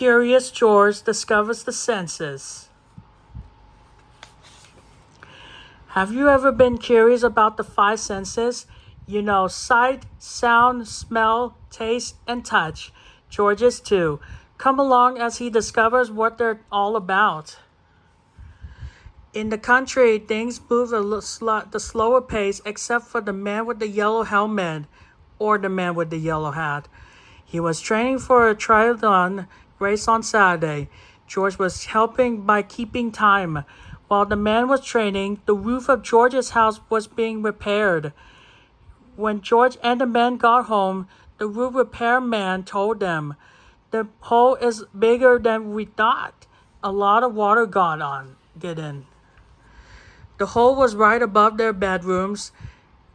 Curious George discovers the senses. Have you ever been curious about the five senses? You know, sight, sound, smell, taste, and touch. George is too. Come along as he discovers what they're all about. In the country, things move the slower pace except for the man with the yellow helmet or the man with the yellow hat. He was training for a triathlon race on Saturday. George was helping by keeping time. While the man was training, the roof of George's house was being repaired. When George and the man got home, the roof repair man told them, "The hole is bigger than we thought. A lot of water get in." The hole was right above their bedrooms.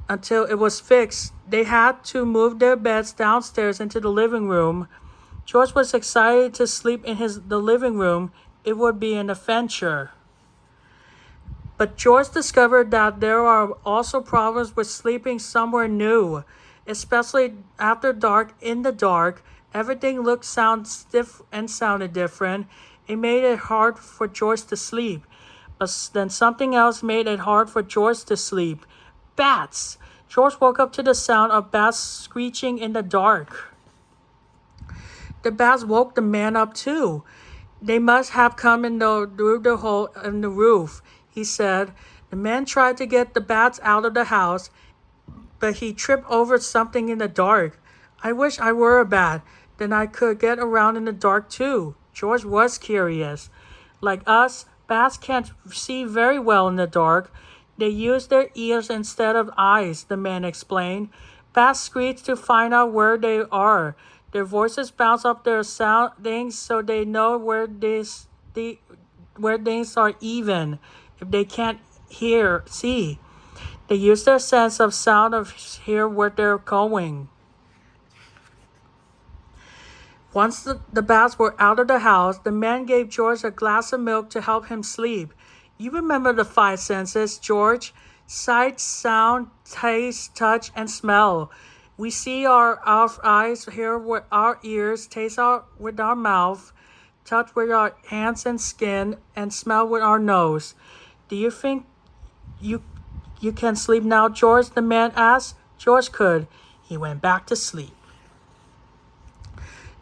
Until it was fixed, they had to move their beds downstairs into the living room. George was excited to sleep in the living room. It would be an adventure. But George discovered that there are also problems with sleeping somewhere new, especially after dark. In the dark, everything sounded different. It made it hard for George to sleep. But then something else made it hard for George to sleep. Bats! George woke up to the sound of bats screeching in the dark. The bats woke the man up too. They must have come through the hole in the roof, he said. The man tried to get the bats out of the house, but he tripped over something in the dark. "I wish I were a bat. Then I could get around in the dark too." George was curious. Like us, bats can't see very well in the dark. They use their ears instead of eyes, the man explained. Bats screech to find out where they are. Their voices bounce up their things so they know where things are even if they can't see. They use their sense of sound to hear where they're going. Once the bats were out of the house, the man gave George a glass of milk to help him sleep. You remember the five senses, George? Sight, sound, taste, touch, and smell. We see our eyes, hear with our ears, taste with our mouth, touch with our hands and skin, and smell with our nose. Do you think you can sleep now, George? The man asked. George could. He went back to sleep.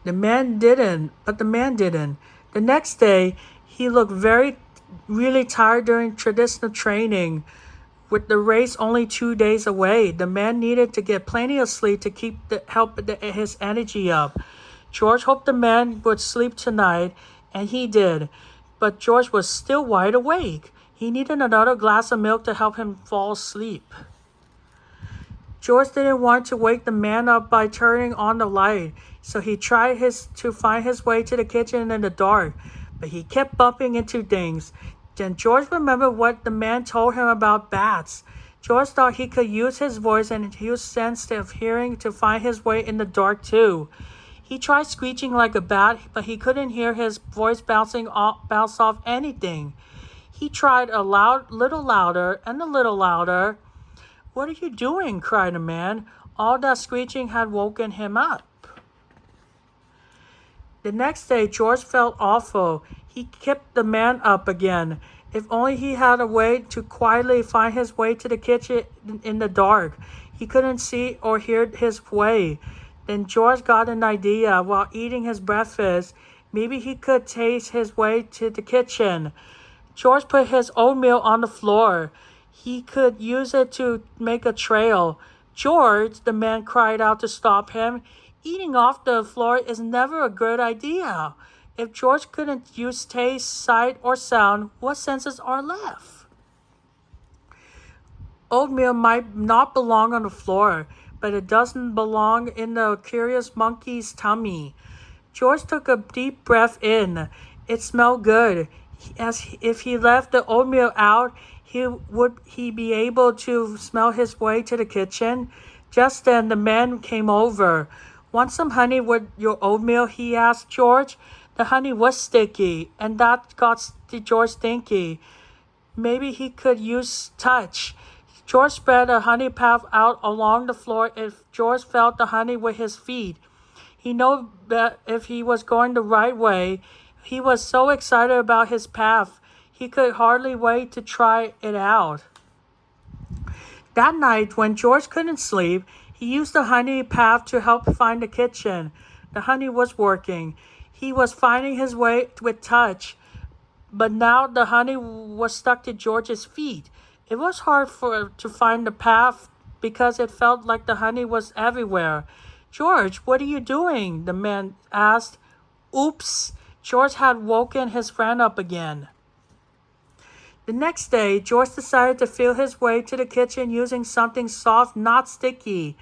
The man didn't. The next day, he looked really tired during traditional training. With the race only 2 days away, the man needed to get plenty of sleep to help his energy up. George hoped the man would sleep tonight, and he did. But George was still wide awake. He needed another glass of milk to help him fall asleep. George didn't want to wake the man up by turning on the light, so he tried to find his way to the kitchen in the dark, but he kept bumping into things. Then George remembered what the man told him about bats. George thought he could use his voice and his sense of hearing to find his way in the dark too. He tried screeching like a bat, but he couldn't hear his voice bounce off anything. He tried little louder and a little louder. "What are you doing?" cried the man. All that screeching had woken him up. The next day, George felt awful. He kept the man up again. If only he had a way to quietly find his way to the kitchen in the dark. He couldn't see or hear his way. Then George got an idea. While eating his breakfast, maybe he could taste his way to the kitchen. George put his oatmeal on the floor. He could use it to make a trail. "George," the man cried out to stop him. "Eating off the floor is never a good idea." If George couldn't use taste, sight, or sound, what senses are left? Oatmeal might not belong on the floor, but it doesn't belong in the curious monkey's tummy. George took a deep breath in. It smelled good. If he left the oatmeal out, would he be able to smell his way to the kitchen? Just then, the man came over. "Want some honey with your oatmeal?" he asked George. The honey was sticky, and that got George thinking. Maybe he could use touch. George spread a honey path out along the floor. If George felt the honey with his feet, He knew that if he was going the right way, he was so excited about his path, he could hardly wait to try it out. That night, when George couldn't sleep, he used the honey path to help find the kitchen. The honey was working. He was finding his way with touch, but now the honey was stuck to George's feet. It was hard to find the path because it felt like the honey was everywhere. George, what are you doing? The man asked. Oops, George had woken his friend up again. The next day, George decided to feel his way to the kitchen using something soft, not sticky.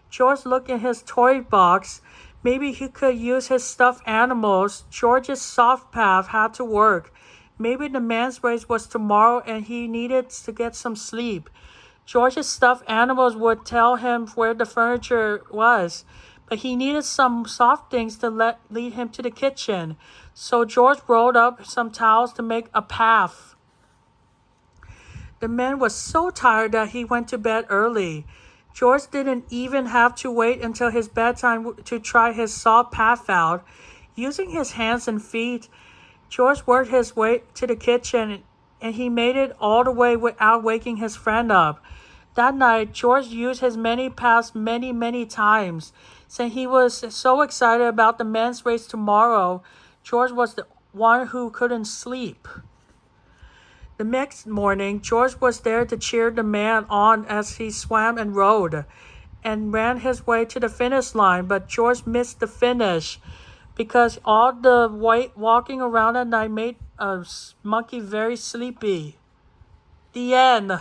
George looked in his toy box. Maybe he could use his stuffed animals. George's soft path had to work. Maybe the man's race was tomorrow and he needed to get some sleep. George's stuffed animals would tell him where the furniture was, but he needed some soft things to lead him to the kitchen. So George rolled up some towels to make a path. The man was so tired that he went to bed early. George didn't even have to wait until his bedtime to try his soft path out. Using his hands and feet, George worked his way to the kitchen, and he made it all the way without waking his friend up. That night, George used his many paths many times. Since he was so excited about the men's race tomorrow, George was the one who couldn't sleep. The next morning, George was there to cheer the man on as he swam and rowed and ran his way to the finish line, but George missed the finish because all the walking around at night made a monkey very sleepy. The end.